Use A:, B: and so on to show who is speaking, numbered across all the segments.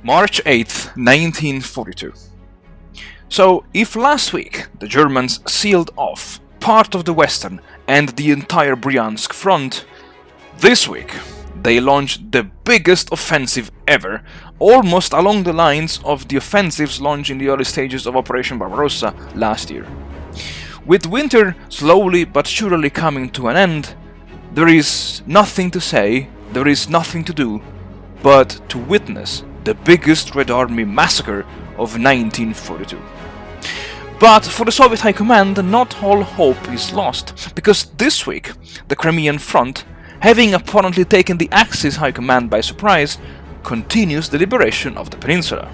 A: March 8th, 1942. So, if last week the Germans sealed off part of the Western and the entire Bryansk Front, this week they launched the biggest offensive ever, almost along the lines of the offensives launched in the early stages of Operation Barbarossa last year. With winter slowly but surely coming to an end, there is nothing to say, there is nothing to do, but to witness the biggest Red Army massacre of 1942. But for the Soviet High Command, not all hope is lost, because this week the Crimean Front, having apparently taken the Axis High Command by surprise, continues the liberation of the peninsula.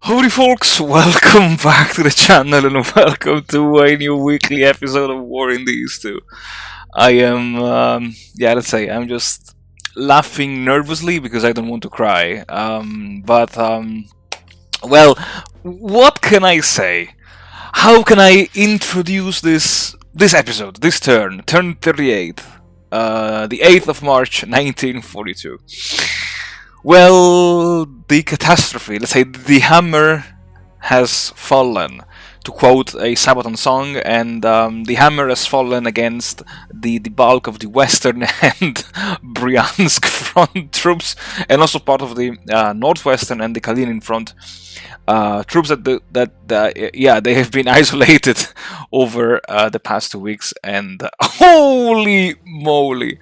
A: Howdy folks, welcome back to the channel and welcome to a new weekly episode of War in the East 2. I am, I'm just laughing nervously because I don't want to cry. Well, what can I say? How can I introduce this episode, this turn 38, the 8th of March, 1942? Well, the catastrophe, let's say the hammer has fallen, to quote a Sabaton song, and the hammer has fallen against the bulk of the Western and Bryansk Front troops, and also part of the Northwestern and the Crimean Front troops that they have been isolated over the past 2 weeks, and holy moly,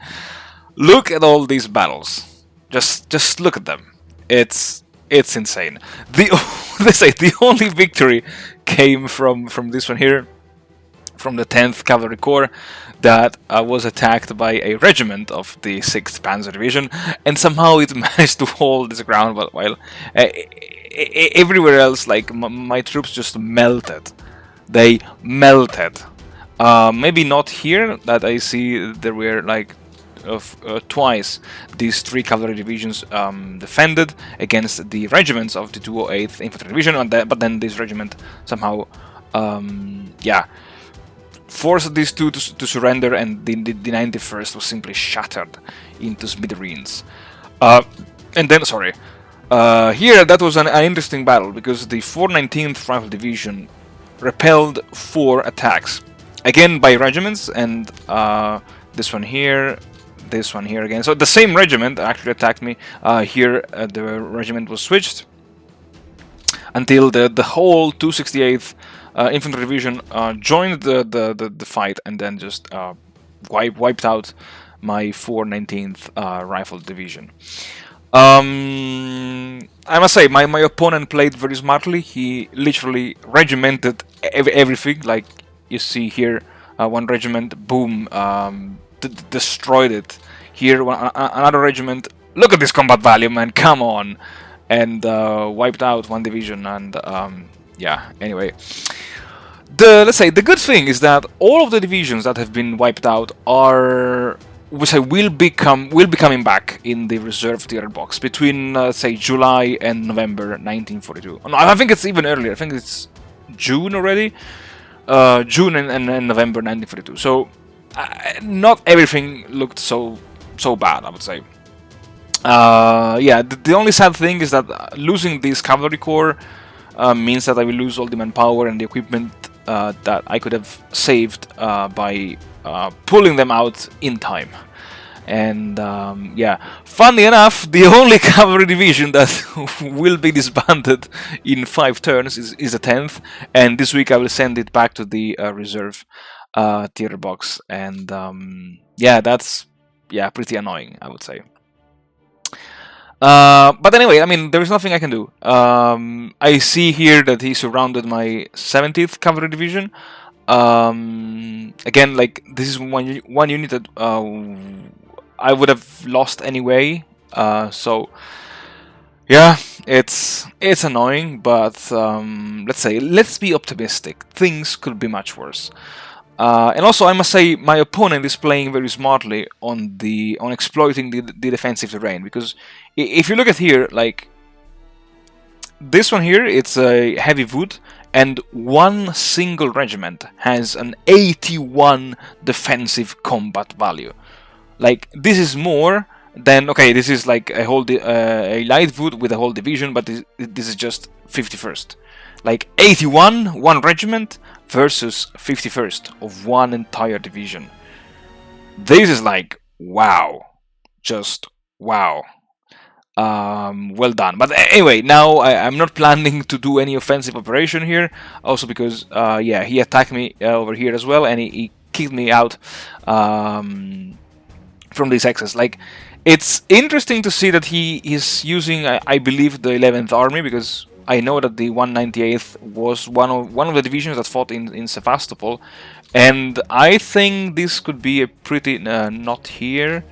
A: look at all these battles. Just look at them. It's insane. The only victory came from this one here, from the 10th Cavalry Corps, that was attacked by a regiment of the 6th Panzer Division, and somehow it managed to hold its ground. But while everywhere else, like my troops just melted. They melted. Maybe not here. That I see there were like twice these 3 cavalry divisions defended against the regiments of the 208th Infantry Division, but then this regiment somehow forced these two to surrender, and the 91st was simply shattered into smithereens. And then, here that was an interesting battle, because the 419th Rifle Division repelled 4 attacks, again by regiments, and this one here again. So the same regiment actually attacked me. Here the regiment was switched until the whole 268th Infantry Division joined the fight, and then just wiped out my 419th Rifle Division. I must say, my opponent played very smartly. He literally regimented everything. Like you see here, one regiment, boom, destroyed it. Here, another regiment, look at this combat value, man, come on, and wiped out one division. And anyway, let's say the good thing is that all of the divisions that have been wiped out will be coming back in the reserve tier box between say July and November 1942. No, I think it's even earlier. I think it's June already. June and November 1942. So not everything looked so bad, I would say. The only sad thing is that losing this cavalry corps means that I will lose all the manpower and the equipment that I could have saved by pulling them out in time. And funny enough, the only cavalry division that will be disbanded in 5 turns is the 10th, and this week I will send it back to the reserve tier box, and that's pretty annoying, I would say. But anyway, I mean, there is nothing I can do. I see here that he surrounded my 70th Cavalry Division. Again, like, this is one unit that I would have lost anyway. It's annoying, but let's be optimistic. Things could be much worse. And also, I must say, my opponent is playing very smartly on exploiting the defensive terrain, because if you look at here, like this one here, it's a heavy wood, and one single regiment has an 81 defensive combat value. Like, this is more than, okay, this is like a whole a light foot with a whole division, but this is just 51st. Like 81, one regiment versus 51st of one entire division. This is like, wow, just wow. Well done. But anyway, now I'm not planning to do any offensive operation here. Also because, yeah, he attacked me over here as well, and he kicked me out from this access. Like, it's interesting to see that he is using, I believe, the 11th Army, because I know that the 198th was one of the divisions that fought in Sevastopol, and I think this could be a pretty not here.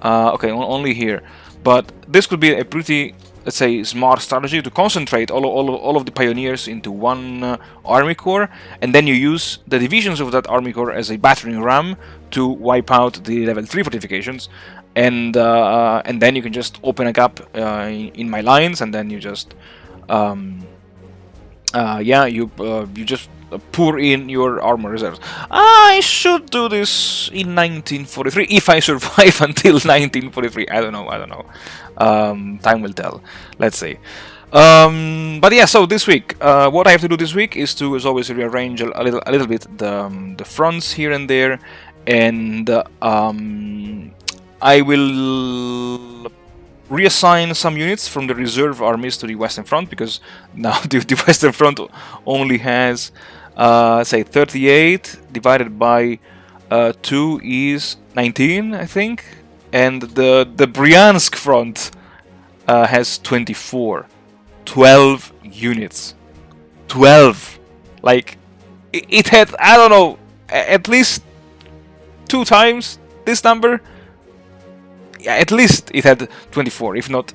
A: Okay, only here. But this could be a pretty, let's say, smart strategy to concentrate all of the pioneers into one army corps, and then you use the divisions of that army corps as a battering ram to wipe out the level 3 fortifications, and then you can just open a gap in my lines, and then you just yeah, you just pour in your armor reserves. I should do this in 1943 if I survive until 1943. I don't know. Time will tell. Let's see. But yeah, so this week, what I have to do this week is to, as always, rearrange a little bit the fronts here and there, and I will reassign some units from the reserve armies to the Western Front, because now the Western Front only has, say, 38 divided by 2 is 19, I think, and the Bryansk Front has 24, 12 units, 12. Like, it had, I don't know, at least 2 times this number. Yeah, at least it had 24, if not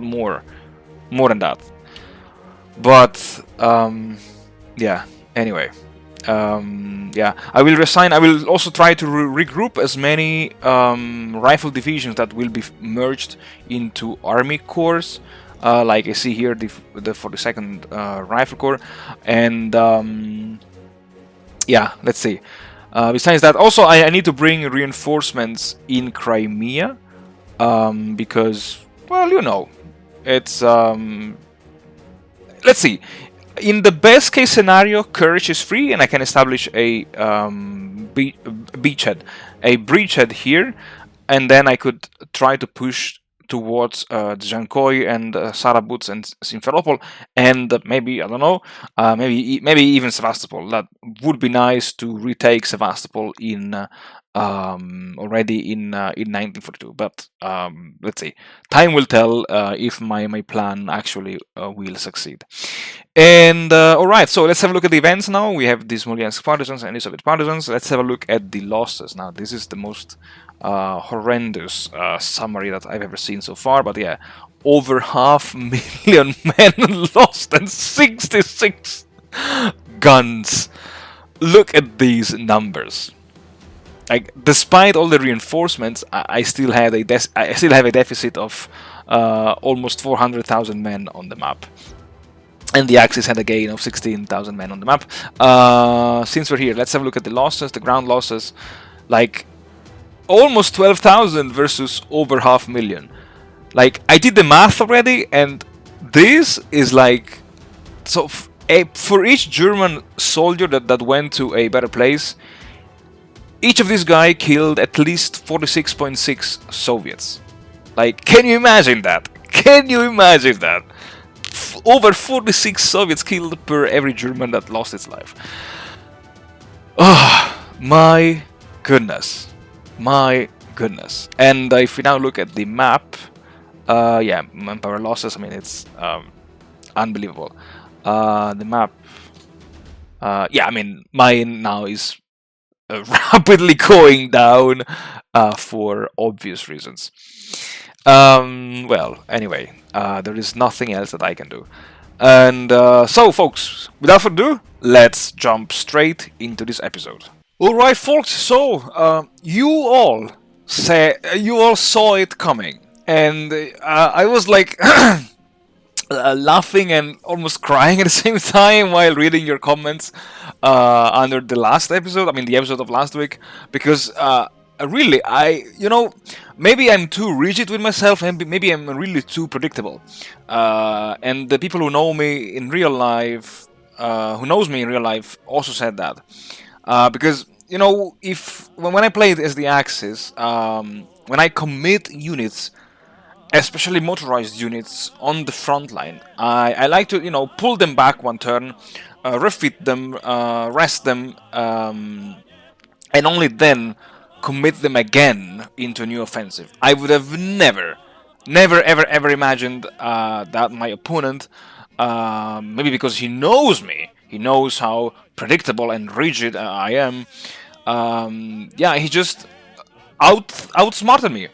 A: more than that. But yeah. Anyway, yeah, I will resign. I will also try to regroup as many rifle divisions that will be merged into army corps. Like I see here, the 42nd Rifle Corps, and yeah, let's see. Besides that, also I need to bring reinforcements in Crimea. Because, well, you know, it's, let's see, in the best case scenario, courage is free, and I can establish a breachhead here, and then I could try to push towards Dzhankoi and Sarabuts and Simferopol, and maybe, I don't know, maybe even Sevastopol. That would be nice to retake Sevastopol in already in 1942. But let's see, time will tell if my plan actually will succeed. And alright, so let's have a look at the events now. We have the Smolensk partisans and the Soviet partisans. Let's have a look at the losses. Now, this is the most horrendous summary that I've ever seen so far, but yeah, over 500,000 men lost and 66 guns. Look at these numbers. Like, despite all the reinforcements, I still have a deficit of almost 400,000 men on the map. And the Axis had a gain of 16,000 men on the map. Since we're here, let's have a look at the losses, the ground losses. Like, almost 12,000 versus over 500,000. Like, I did the math already, and this is like... So, for each German soldier that went to a better place, each of these guys killed at least 46.6 Soviets. Like, can you imagine that? Can you imagine that? Over 46 Soviets killed per every German that lost its life. Oh, my goodness. My goodness. And if we now look at the map, yeah, manpower losses, I mean, it's unbelievable. The map, yeah, I mean, mine now is rapidly going down for obvious reasons. Well, anyway, there is nothing else that I can do. And so, folks, without further ado, let's jump straight into this episode. Alright, folks, so you all saw it coming, and I was like laughing and almost crying at the same time while reading your comments under the last episode. I mean, the episode of last week, because Really, maybe I'm too rigid with myself, and maybe I'm really too predictable. And the people who know me in real life, who knows me in real life, also said that. Because if when I play as the Axis, when I commit units, especially motorized units on the front line, I like to pull them back one turn, refit them, rest them. And only then commit them again into a new offensive. I would have never, ever imagined that my opponent, maybe because he knows me, he knows how predictable and rigid I am. Yeah, he just outsmarted me.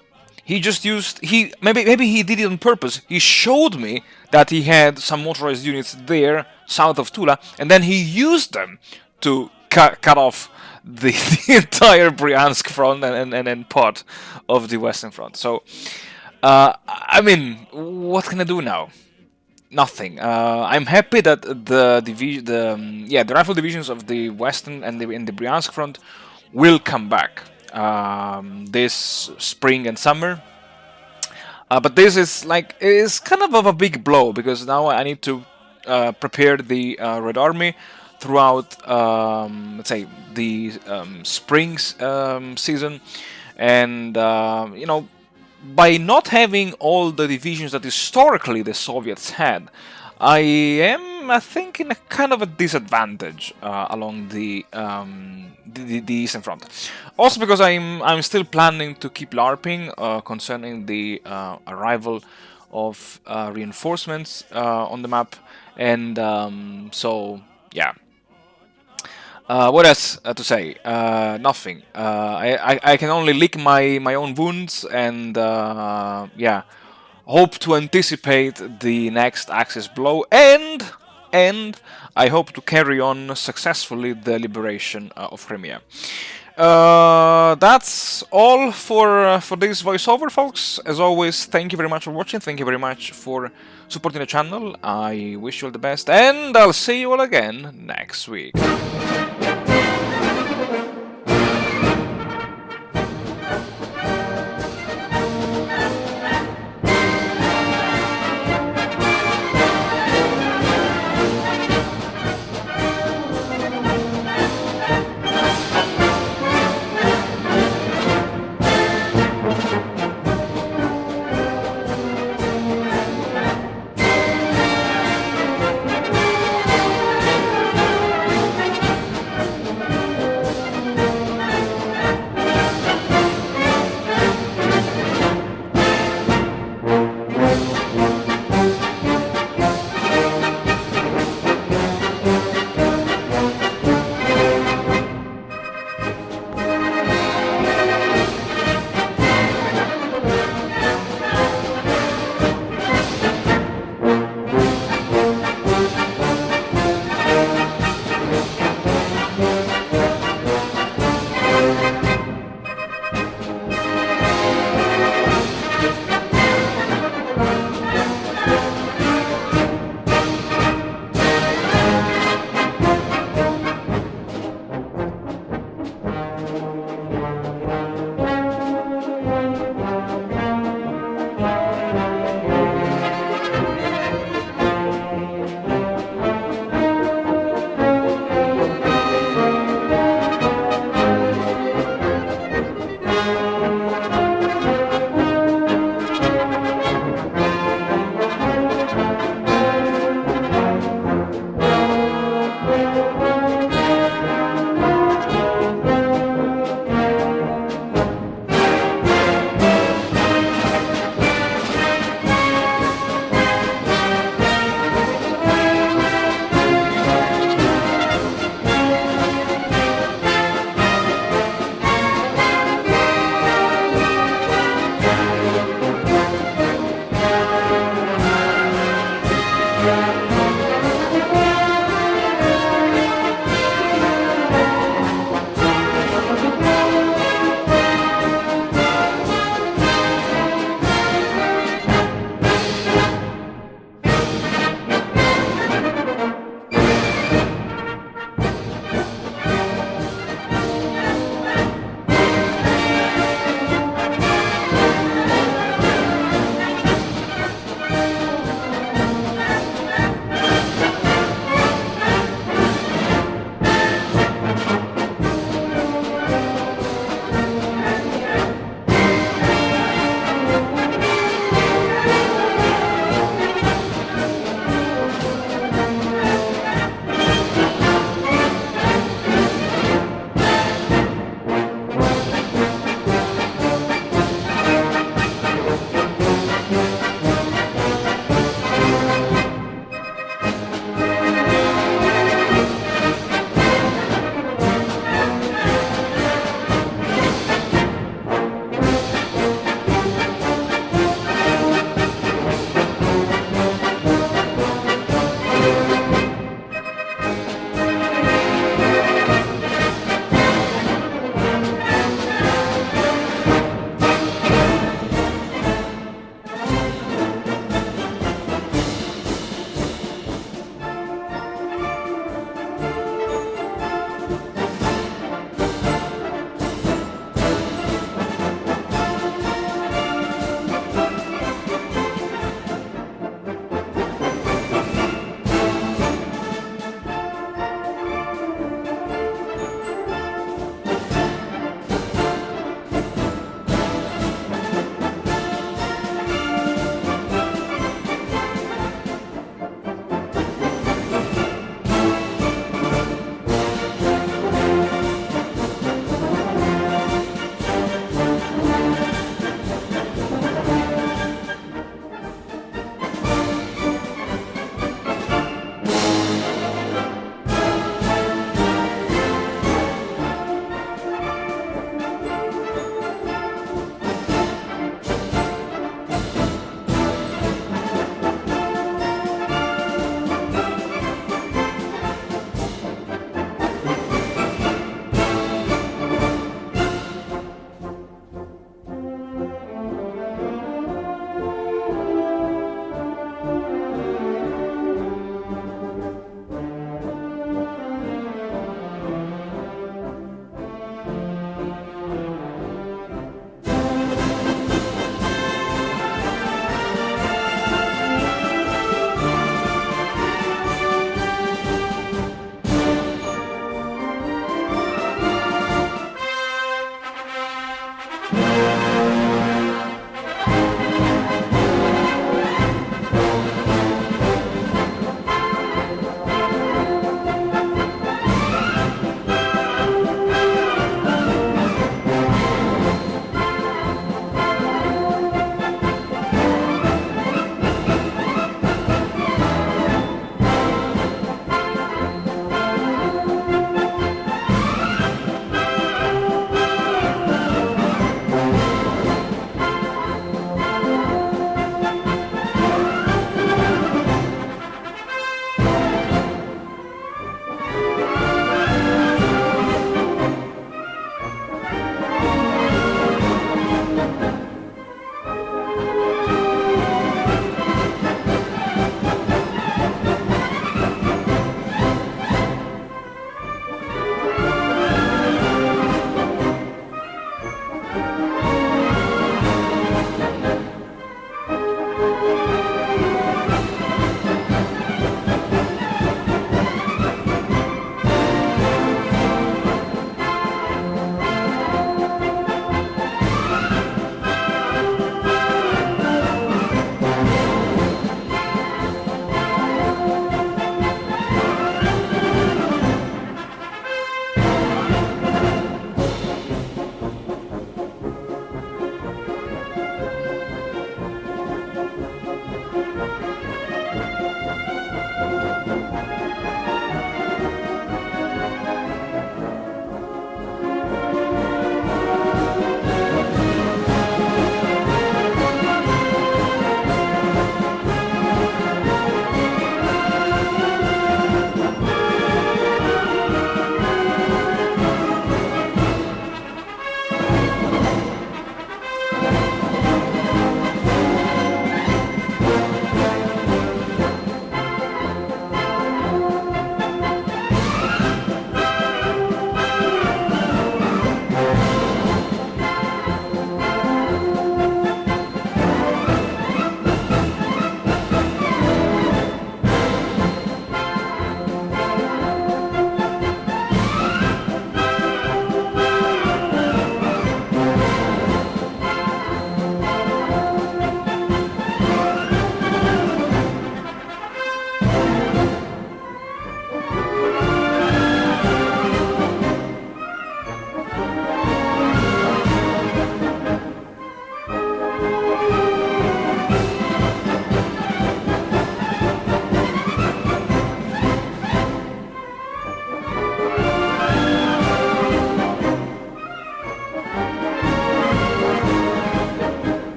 A: He just used maybe he did it on purpose. He showed me that he had some motorized units there south of Tula, and then he used them to cut off the, the entire Bryansk Front and part of the Western Front. So, I mean, what can I do now? Nothing. I'm happy that the rifle divisions of the Western and in the Bryansk Front will come back this spring and summer. But this is kind of a big blow, because now I need to prepare the Red Army throughout, let's say, the spring season, and by not having all the divisions that historically the Soviets had, I am, I think, in a kind of a disadvantage along the Eastern Front. Also because I'm still planning to keep LARPing concerning the arrival of reinforcements on the map, and so yeah. What else to say? Nothing. I can only lick my own wounds, and yeah, hope to anticipate the next Axis blow, and I hope to carry on successfully the liberation of Crimea. That's all for this voiceover, folks. As always, thank you very much for watching. Thank you very much for supporting the channel. I wish you all the best, and I'll see you all again next week.